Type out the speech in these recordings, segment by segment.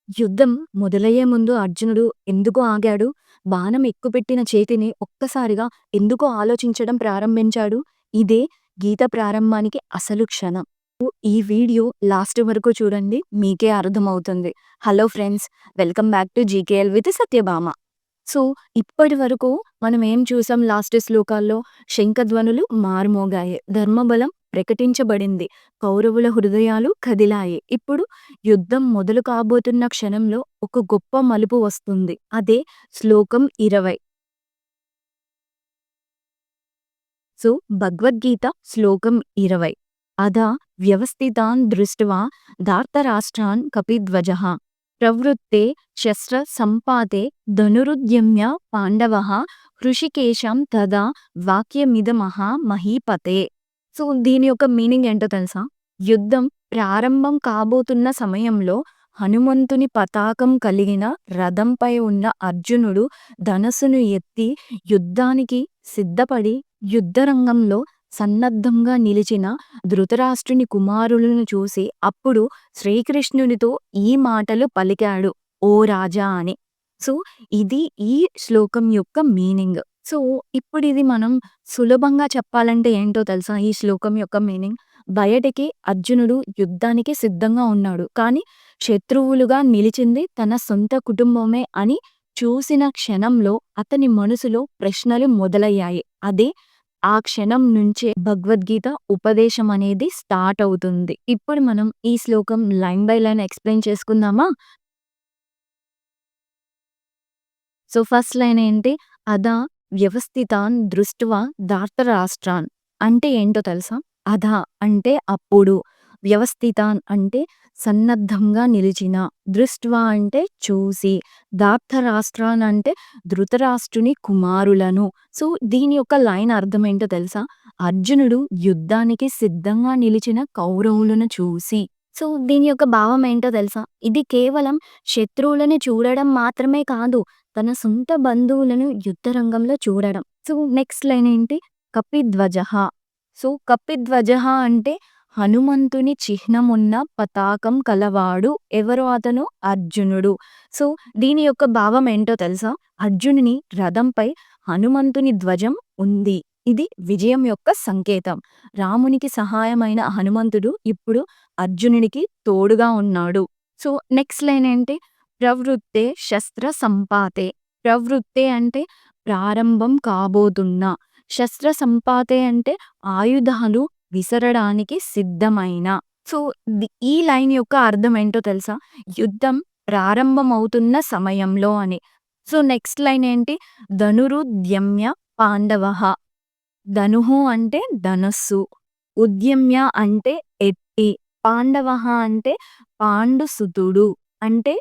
యుద్ధం మొదలయ్యే ముందు అర్జునుడు ఎందుకు ఆగాడు? బాణం ఎక్కుపెట్టిన చేతిని ఒక్కసారిగా ఎందుకు ఆలోచించడం ప్రారంభించాడు? ఇదే గీత ప్రారంభానికి అసలు క్షణం. ఈ వీడియో లాస్ట్ వరకు చూడండి. మీకే అర్థమవుతుంది. Hello friends, welcome back to GKL with Satyabhama. So, ఇప్పటివరకు మనం ఏం చూసాం లాస్ట్ శ్లోకాల్లో? శంఖధ్వనులు మార్మోగాయి. ధర్మబలం ప్రకటించబడింది. కౌరవుల హృదయాలు కదిలాయి. ఇప్పుడు యుద్ధం మొదలు కాబోతున్న క్షణంలో ఒక గొప్ప మలుపు వస్తుంది. అదే శ్లోకం 20. సో, భగవద్గీత శ్లోకం 20. అదా వ్యవస్థితాన్ దృష్ట్వా ధార్తరాష్ట్రాన్ కపిధ్వజః ప్రవృత్తే శస్త్ర సంపాతే ధనురుద్యమ్య పాండవః హృషికేశం తదా వాక్యమిదమహా మహీపతే. సో, దీని యొక్క మీనింగ్ ఏంటో తెలుసా? యుద్ధం ప్రారంభం కాబోతున్న సమయంలో హనుమంతుని పతాకం కలిగిన రథంపై ఉన్న అర్జునుడు ధనస్సును ఎత్తి యుద్ధానికి సిద్ధపడి యుద్ధరంగంలో సన్నద్ధంగా నిలిచిన ధృతరాష్ట్రుని కుమారులను చూసి అప్పుడు శ్రీకృష్ణునితో ఈ మాటలు పలికాడు, ఓ రాజా అని. సో, ఇది ఈ శ్లోకం యొక్క మీనింగ్. సో, ఇప్పుడు ఇది మనం సులభంగా చెప్పాలంటే ఏంటో తెలుసా? ఈ శ్లోకం యొక్క మీనింగ్, బయటికి అర్జునుడు యుద్ధానికి సిద్ధంగా ఉన్నాడు. కానీ శత్రువులుగా నిలిచింది తన సొంత కుటుంబమే అని చూసిన క్షణంలో అతని మనసులో ప్రశ్నలు మొదలయ్యాయి. అదే ఆ క్షణం నుంచే భగవద్గీత ఉపదేశం అనేది స్టార్ట్ అవుతుంది. ఇప్పుడు మనం ఈ శ్లోకం లైన్ బై లైన్ ఎక్స్‌ప్లెయిన్ చేసుకుందామా? సో, ఫస్ట్ లైన్ ఏంటి? అదా వ్యవస్థితాన్ దృష్ట్వా ధార్తరాష్ట్రాన్ అంటే ఏంటో తెలుసా? అధ అంటే అప్పుడు, వ్యవస్థితాన్ అంటే సన్నద్ధంగా నిలిచిన, దృష్ట్వా అంటే చూసి, ధార్తరాష్ట్రాన్ అంటే ధృతరాష్ట్రుని కుమారులను. సో, దీని యొక్క లైన్ అర్థం ఏంటో తెలుసా? అర్జునుడు యుద్ధానికి సిద్ధంగా నిలిచిన కౌరవులను చూసి. సో, దీని యొక్క భావం ఏంటో తెలుసా? ఇది కేవలం శత్రువులని చూడడం మాత్రమే కాదు, తన సొంత బంధువులను యుద్ధరంగంలో చూడడం. సో, నెక్స్ట్ లైన్ ఏంటి? కపిధ్వజః. సో, కపిధ్వజః అంటే హనుమంతుని చిహ్నమున్న పతాకం కలవాడు. ఎవరు అతను? అర్జునుడు. సో, దీని యొక్క భావం ఏంటో తెలుసా? అర్జునుని రథంపై హనుమంతుని ధ్వజం ఉంది. ఇది విజయం యొక్క సంకేతం. రామునికి సహాయమైన హనుమంతుడు ఇప్పుడు అర్జునునికి తోడుగా ఉన్నాడు. సో, నెక్స్ట్ లైన్ ఏంటి? ప్రవృత్తే శస్త్ర సంపాతే. ప్రవృత్తే అంటే ప్రారంభం కాబోతున్న. శస్త్ర సంపాతే అంటే ఆయుధాలు విసరడానికి సిద్ధమైన. సో, ఈ లైన్ యొక్క అర్థం ఏంటో తెలుసా? యుద్ధం ప్రారంభమవుతున్న సమయంలో అని. సో, నెక్స్ట్ లైన్ ఏంటి? ధనురుద్యమ్య పాండవః. ధనుః అంటే ధనస్సు. ఉద్యమ్య అంటే ఎత్తి. పాండవః అంటే పాండుసుతుడు. అంటే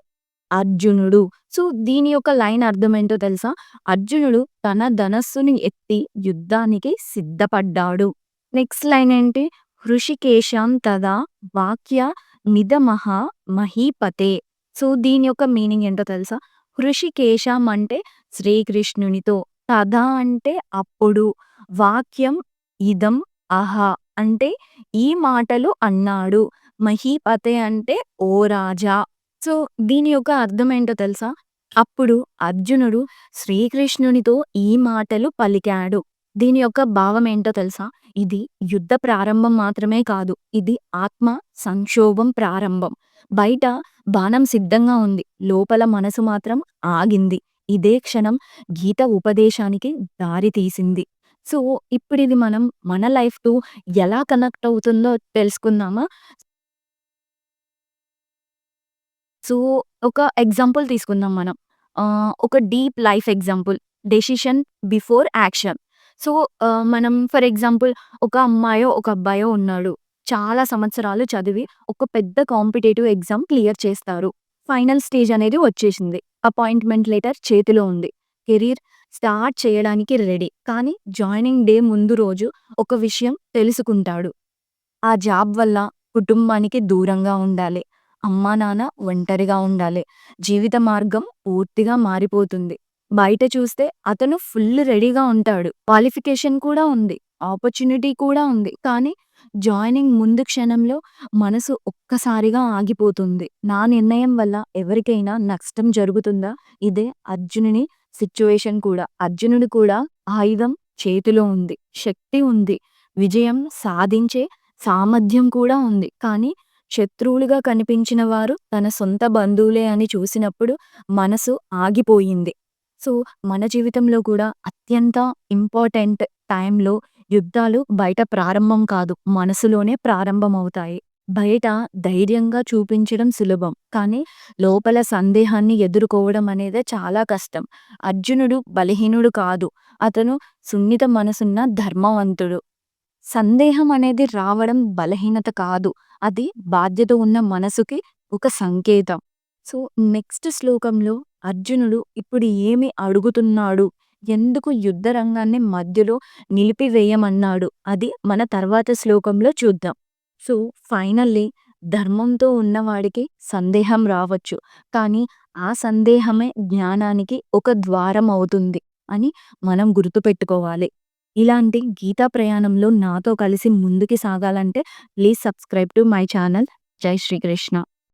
అర్జునుడు. సో, దీని యొక్క లైన్ అర్థమేంటో తెలుసా? అర్జునుడు తన ధనస్సుని ఎత్తి యుద్ధానికి సిద్ధపడ్డాడు. నెక్స్ట్ లైన్ ఏంటి? హృషికేశం తదా వాక్య మిదమః మహీపతే. సో, దీని యొక్క మీనింగ్ ఏంటో తెలుసా? హృషికేశం అంటే శ్రీకృష్ణునితో, తదా అంటే అప్పుడు, వాక్యం ఇదం అహ అంటే ఈ మాటలు అన్నాడు, మహీపతే అంటే ఓ రాజా. సో, దీని యొక్క అర్థం ఏంటో తెలుసా? అప్పుడు అర్జునుడు శ్రీకృష్ణునితో ఈ మాటలు పలికాడు. దీని యొక్క భావం ఏంటో తెలుసా? ఇది యుద్ధ ప్రారంభం మాత్రమే కాదు, ఇది ఆత్మ సంక్షోభం ప్రారంభం. బయట బాణం సిద్ధంగా ఉంది, లోపల మనసు మాత్రం ఆగింది. ఇదే క్షణం గీత ఉపదేశానికి దారి తీసింది. సో, ఇప్పుడిది మనం మన లైఫ్‌తో ఎలా కనెక్ట్ అవుతుందో తెలుసుకుందామా? సో, ఒక ఎగ్జాంపుల్ తీసుకుందాం మనం. ఒక deep life example. Decision before action. So, మనం ఫర్ ఎగ్జాంపుల్ ఒక అమ్మాయో, ఒక అబ్బాయో ఉన్నాడు. చాలా సంవత్సరాలు చదివి ఒక పెద్ద కాంపిటీటివ్ ఎగ్జామ్ క్లియర్ చేస్తారు. ఫైనల్ స్టేజ్ అనేది వచ్చేసింది. అపాయింట్‌మెంట్ లెటర్ చేతిలో ఉంది. కెరీర్ స్టార్ట్ చేయడానికి రెడీ. కానీ జాయినింగ్ డే ముందు రోజు ఒక విషయం తెలుసుకుంటాడు. ఆ జాబ్ వల్ల కుటుంబానికి దూరంగా ఉండాలి. అమ్మా, నాన్న ఒంటరిగా ఉండాలి. జీవిత మార్గం పూర్తిగా మారిపోతుంది. బయట చూస్తే అతను ఫుల్ రెడీగా ఉంటాడు. క్వాలిఫికేషన్ కూడా ఉంది. ఆపర్చునిటీ కూడా ఉంది. కానీ జాయినింగ్ ముందు క్షణంలో మనసు ఒక్కసారిగా ఆగిపోతుంది. నా నిర్ణయం వల్ల ఎవరికైనా నష్టం జరుగుతుందా? ఇదే అర్జునుని సిట్యుయేషన్ కూడా. అర్జునుడు కూడా ఆయుధం చేతిలో ఉంది. శక్తి ఉంది. విజయం సాధించే సామర్థ్యం కూడా ఉంది. కానీ శత్రువులుగా కనిపించిన వారు తన సొంత బంధువులే అని చూసినప్పుడు మనసు ఆగిపోయింది. సో, మన జీవితంలో కూడా అత్యంత ఇంపార్టెంట్ టైంలో యుద్ధాలు బయట ప్రారంభం కాదు, మనసులోనే ప్రారంభమవుతాయి. బయట ధైర్యంగా చూపించడం సులభం. కానీ లోపల సందేహాన్ని ఎదుర్కోవడం అనేదే చాలా కష్టం. అర్జునుడు బలహీనుడు కాదు. అతను సున్నిత మనసున్న ధర్మవంతుడు. సందేహం అనేది రావడం బలహీనత కాదు. అది బాధ్యత ఉన్న మనసుకి ఒక సంకేతం. సో, నెక్స్ట్ శ్లోకంలో అర్జునుడు ఇప్పుడు ఏమి అడుగుతున్నాడు? ఎందుకు యుద్ధ రంగాన్ని మధ్యలో నిలిపివేయమన్నాడు? అది మన తర్వాత శ్లోకంలో చూద్దాం. సో, ఫైనల్లీ ధర్మంతో ఉన్నవాడికి సందేహం రావచ్చు. కానీ ఆ సందేహమే జ్ఞానానికి ఒక ద్వారం అవుతుంది అని మనం గుర్తుపెట్టుకోవాలి. ఇలాంటి గీతా ప్రయాణంలో నాతో కలిసి ముందుకి సాగాలంటే please subscribe to my channel. జై శ్రీకృష్ణ.